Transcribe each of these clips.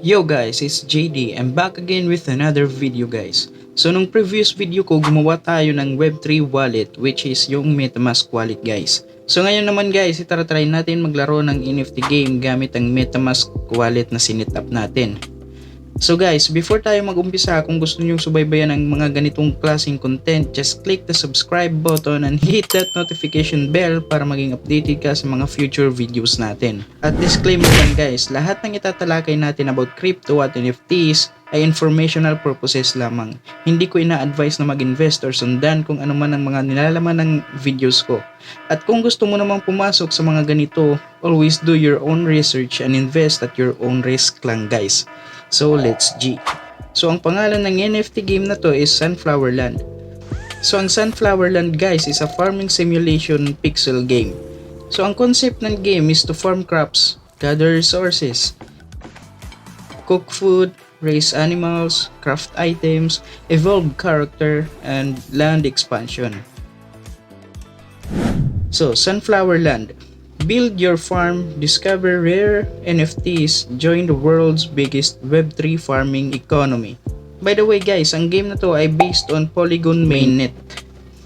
Yo guys, it's JD. I'm back again with another video guys. So nung previous video ko, gumawa tayo ng Web3 wallet which is yung MetaMask wallet guys. So ngayon naman guys, try natin maglaro ng NFT game gamit ang MetaMask wallet na sinit up natin. So guys, before tayo mag-umpisa, kung gusto niyo subaybayan ang mga ganitong klaseng content, just click the subscribe button and hit that notification bell para maging updated ka sa mga future videos natin. At disclaimer lang guys, lahat ng itatalakay natin about crypto at NFTs ay informational purposes lamang. Hindi ko ina-advise na mag-invest or sundan kung ano man ang mga nilalaman ng videos ko. At kung gusto mo namang pumasok sa mga ganito, always do your own research and invest at your own risk lang guys. So let's G. So ang pangalan ng NFT game na to is Sunflower Land. So ang Sunflower Land guys is a farming simulation pixel game. So ang concept ng game is to farm crops, gather resources, cook food, raise animals, craft items, evolve character, and land expansion. So Sunflower Land. Build your farm, discover rare NFTs, join the world's biggest Web3 farming economy. By the way guys, ang game na to ay based on Polygon mainnet.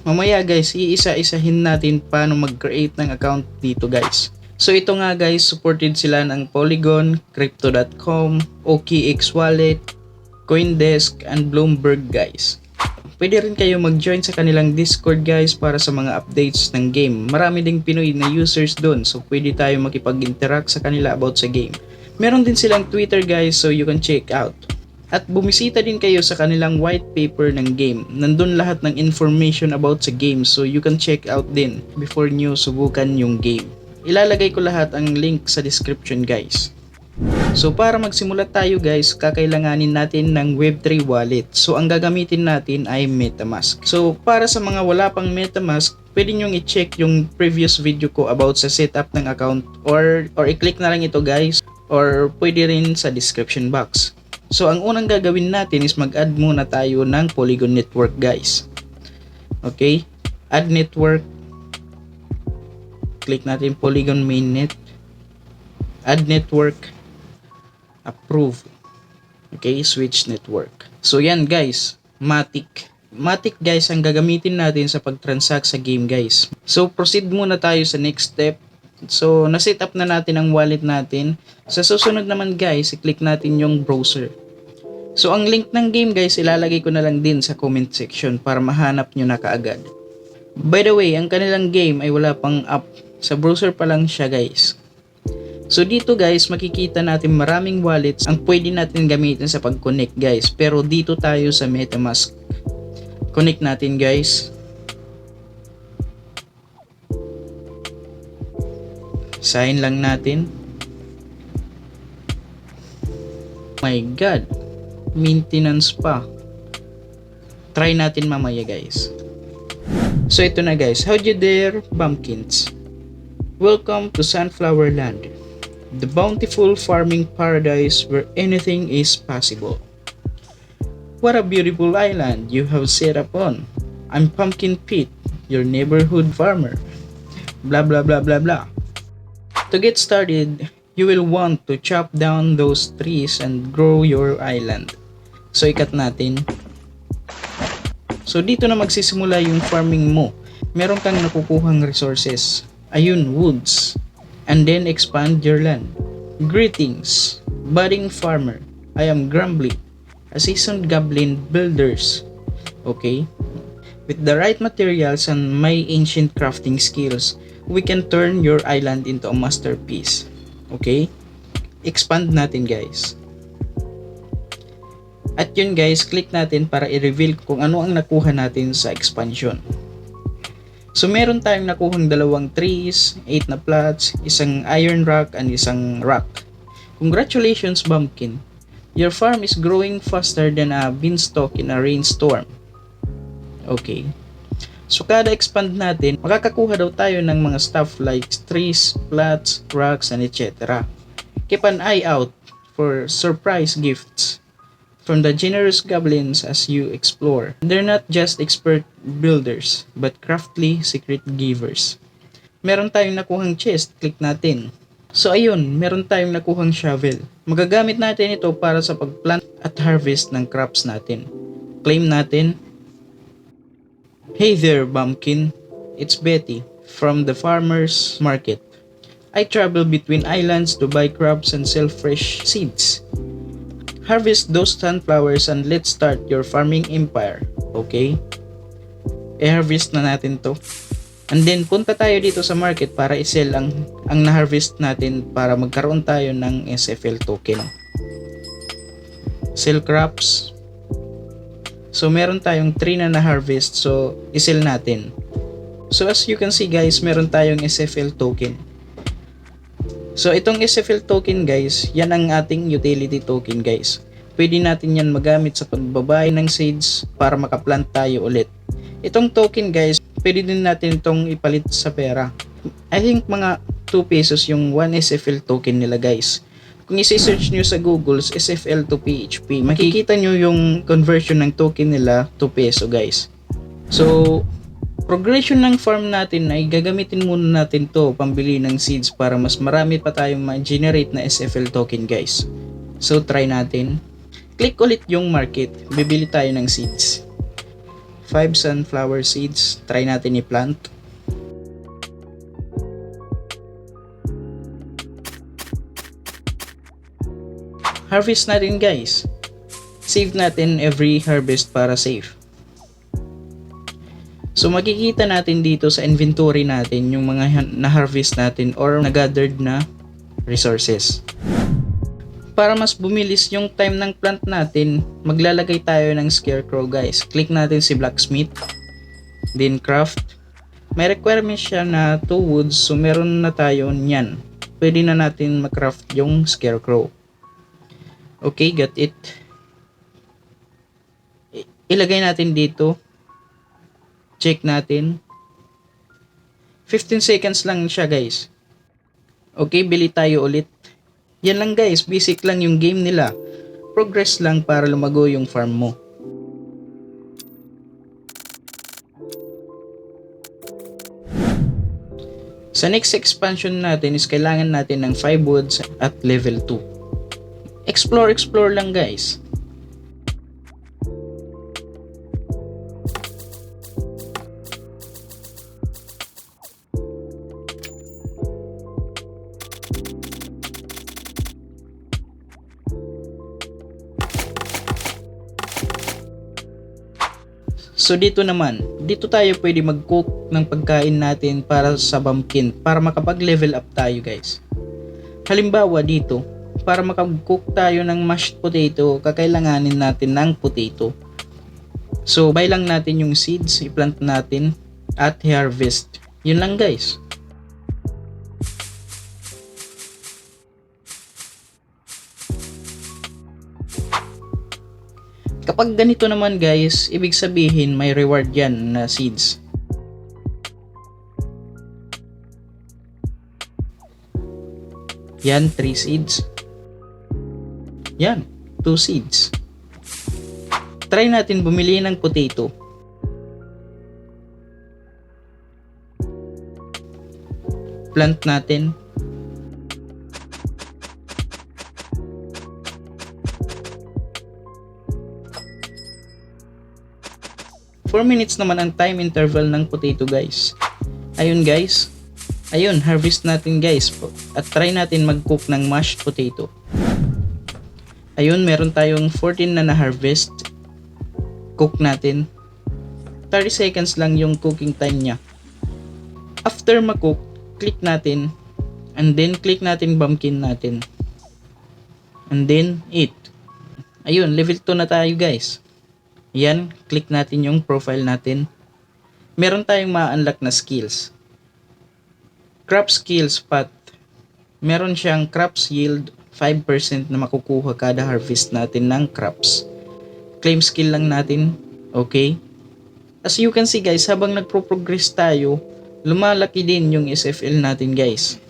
Mamaya guys, iisa-isahin natin paano mag-create ng account dito guys. So ito nga guys, supported sila ng Polygon, Crypto.com, OKX Wallet, Coindesk, and Bloomberg guys. Pwede rin kayo mag-join sa kanilang Discord guys para sa mga updates ng game. Marami ding Pinoy na users doon, so pwede tayo makipag-interact sa kanila about sa game. Meron din silang Twitter guys, so you can check out. At bumisita din kayo sa kanilang white paper ng game. Nandun lahat ng information about sa game, so you can check out din before nyo subukan yung game. Ilalagay ko lahat ang link sa description guys. So para magsimula tayo guys, kakailanganin natin ng Web3 wallet. So ang gagamitin natin ay MetaMask. So para sa mga wala pang MetaMask, pwede nyo i-check yung previous video ko about sa setup ng account or i-click na lang ito guys, or pwede rin sa description box. So ang unang gagawin natin is mag-add muna tayo ng Polygon network guys. Okay, add network. Click natin Polygon mainnet. Add network. Approve. Okay, switch network. So yan guys, Matic. Matic guys ang gagamitin natin sa pag-transact sa game guys. So proceed muna tayo sa next step. So na-set up na natin ang wallet natin. Sa susunod naman guys, i-click natin yung browser. So ang link ng game guys, ilalagay ko na lang din sa comment section para mahanap nyo na kaagad. By the way, ang kanilang game ay wala pang app. Sa browser pa lang siya guys. So dito guys, makikita natin maraming wallets ang pwede natin gamitin sa pag-connect guys. Pero dito tayo sa MetaMask. Connect natin guys. Sign lang natin. My God. Maintenance pa. Try natin mamaya guys. So ito na guys. How'd you dare, pumpkins? Welcome to Sunflower Land, the bountiful farming paradise where anything is possible. What a beautiful island you have set up on. I'm Pumpkin Pete, your neighborhood farmer. Blah blah blah blah blah. To get started, you will want to chop down those trees and grow your island. So ikat natin. So dito na magsisimula yung farming mo. Meron kang nakukuhang resources. Ayun, woods. And then expand your land. Greetings, budding farmer. I am Grumbly, a seasoned goblin builders. Okay? With the right materials and my ancient crafting skills, we can turn your island into a masterpiece. Okay? Expand natin guys. At yun guys, click natin para i-reveal kung ano ang nakuha natin sa expansion. So meron tayong nakuhang 2 trees, 8 na plots, isang iron rock, and isang rock. Congratulations Bumpkin! Your farm is growing faster than a beanstalk in a rainstorm. Okay. So kada expand natin, makakakuha daw tayo ng mga stuff like trees, plots, rocks, and etc. Keep an eye out for surprise gifts. from the generous goblins as you explore. They're not just expert builders, but crafty secret givers. Meron tayong nakuhang chest, click natin. So ayun, meron tayong nakuhang shovel. Magagamit natin ito para sa pagplant at harvest ng crops natin. Claim natin. Hey there, Bumpkin. It's Betty from the farmer's market. I travel between islands to buy crops and sell fresh seeds. Harvest those sunflowers and let's start your farming empire. Okay? I-harvest na natin to. And then punta tayo dito sa market para i-sell ang na-harvest natin para magkaroon tayo ng SFL token. Sell crops. So meron tayong 3 na na-harvest, so i-sell natin. So as you can see guys, meron tayong SFL token. So itong SFL token guys, yan ang ating utility token guys. Pwede natin yan magamit sa pagbabay ng seeds para makaplant tayo ulit. Itong token guys, pwede din natin itong ipalit sa pera. I think mga 2 pesos yung 1 SFL token nila guys. Kung isi-search nyo sa Google SFL to PHP, makikita nyo yung conversion ng token nila to peso guys. So, progression ng farm natin ay gagamitin muna natin to pambili ng seeds para mas marami pa tayong ma-generate na SFL token guys. So, try natin. Click ulit yung market, bibili tayo ng seeds. 5 sunflower seeds, try natin i-plant. Harvest natin guys. Save natin every harvest para safe. So makikita natin dito sa inventory natin yung mga na-harvest natin or na-gathered na resources. Para mas bumilis yung time ng plant natin, maglalagay tayo ng scarecrow guys. Click natin si blacksmith, then craft. May requirement siya na 2 woods, so meron na tayo niyan. Pwede na natin mag-craft yung scarecrow. Okay, got it. Ilagay natin dito. Check natin. 15 seconds lang siya guys. Okay, bili tayo ulit. Yan lang guys, basic lang yung game nila. Progress lang para lumago yung farm mo. Sa next expansion natin is kailangan natin ng 5 woods at level 2. Explore lang guys. So dito naman, dito tayo pwede mag-cook ng pagkain natin para sa bumpkin para makapag-level up tayo guys. Halimbawa dito, para makapag-cook tayo ng mashed potato, kakailanganin natin ng potato. So buy lang natin yung seeds, i-plant natin at harvest. Yun lang guys. Kapag ganito naman guys, ibig sabihin may reward yan na seeds. Yan, 3 seeds. Yan, 2 seeds. Try natin bumili ng potato. Plant natin. 4 minutes naman ang time interval ng potato guys. Ayun guys. Ayun, harvest natin guys. At try natin mag-cook ng mashed potato. Ayun, meron tayong 14 na na-harvest. Cook natin. 30 seconds lang yung cooking time niya. After ma-cook, click natin. And then click natin bumpkin natin. And then eat. Ayun, level 2 na tayo guys. Yan, click natin yung profile natin. Meron tayong ma-unlock na skills. Crop skills path. Meron siyang crops yield 5% na makukuha kada harvest natin ng crops. Claim skill lang natin. Okay. As you can see guys, habang nagpo-progress tayo, lumalaki din yung SFL natin guys.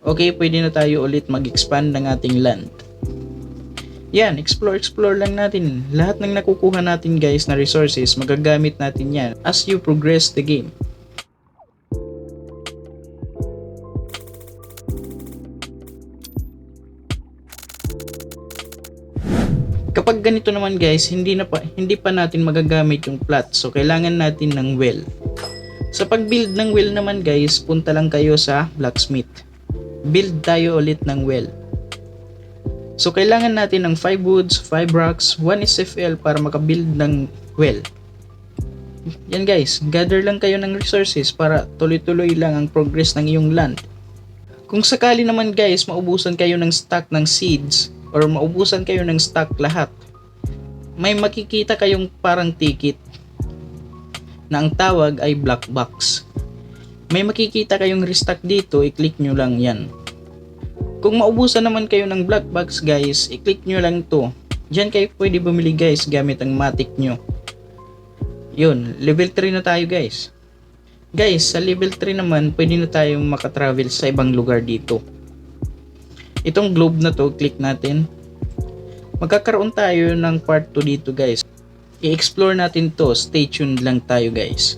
Okay, pwede na tayo ulit mag-expand ng ating land. Yan, explore lang natin. Lahat ng nakukuha natin guys na resources, magagamit natin yan as you progress the game. Kapag ganito naman guys, hindi pa natin magagamit yung plot. So kailangan natin ng well. Sa pag-build ng well naman guys, punta lang kayo sa blacksmith. Build tayo ulit ng well. So kailangan natin ng 5 woods, 5 rocks, 1 SFL para makabuild ng well. Yan guys, gather lang kayo ng resources para tuloy-tuloy lang ang progress ng iyong land. Kung sakali naman guys, maubusan kayo ng stock ng seeds or maubusan kayo ng stock lahat, may makikita kayong parang ticket na ang tawag ay black box. May makikita kayong restock dito, i-click nyo lang yan. Kung maubusan naman kayo ng black box guys, i-click nyo lang to. Diyan kayo pwede bumili guys gamit ang matic nyo. Yun, level 3 na tayo guys. Guys, sa level 3 naman, pwede na tayong makatravel sa ibang lugar dito. Itong globe na to, click natin. Magkakaroon tayo ng part 2 dito guys. I-explore natin to, stay tuned lang tayo guys.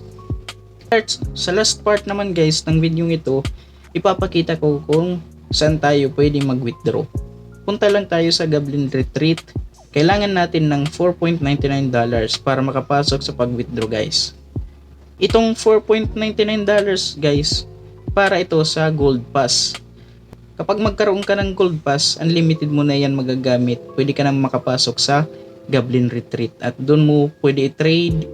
Sa last part naman guys ng video ito, ipapakita ko kung saan tayo pwede mag-withdraw. Punta lang tayo sa Goblin Retreat. Kailangan natin ng $4.99 para makapasok sa pag-withdraw guys. Itong $4.99 guys, para ito sa Gold Pass. Kapag magkaroon ka ng Gold Pass, unlimited mo na yan magagamit. Pwede ka na makapasok sa Goblin Retreat. At doon mo pwede i-trade,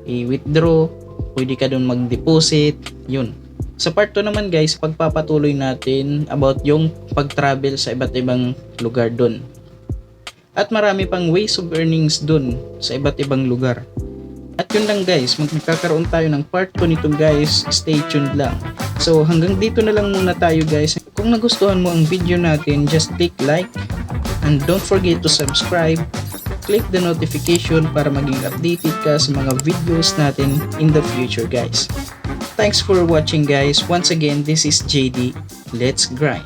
i-withdraw, pwede ka doon mag-deposit, yun. Sa part 2 naman guys, pagpapatuloy natin about yung pag-travel sa iba't ibang lugar doon. At marami pang ways of earnings doon sa iba't ibang lugar. At yun lang guys, magkakaroon tayo ng part 2 nito guys, stay tuned lang. So hanggang dito na lang muna tayo guys. Kung nagustuhan mo ang video natin, just click like and don't forget to subscribe. Click the notification para maging updated ka sa mga videos natin in the future guys. Thanks for watching guys. Once again, this is JD. Let's grind.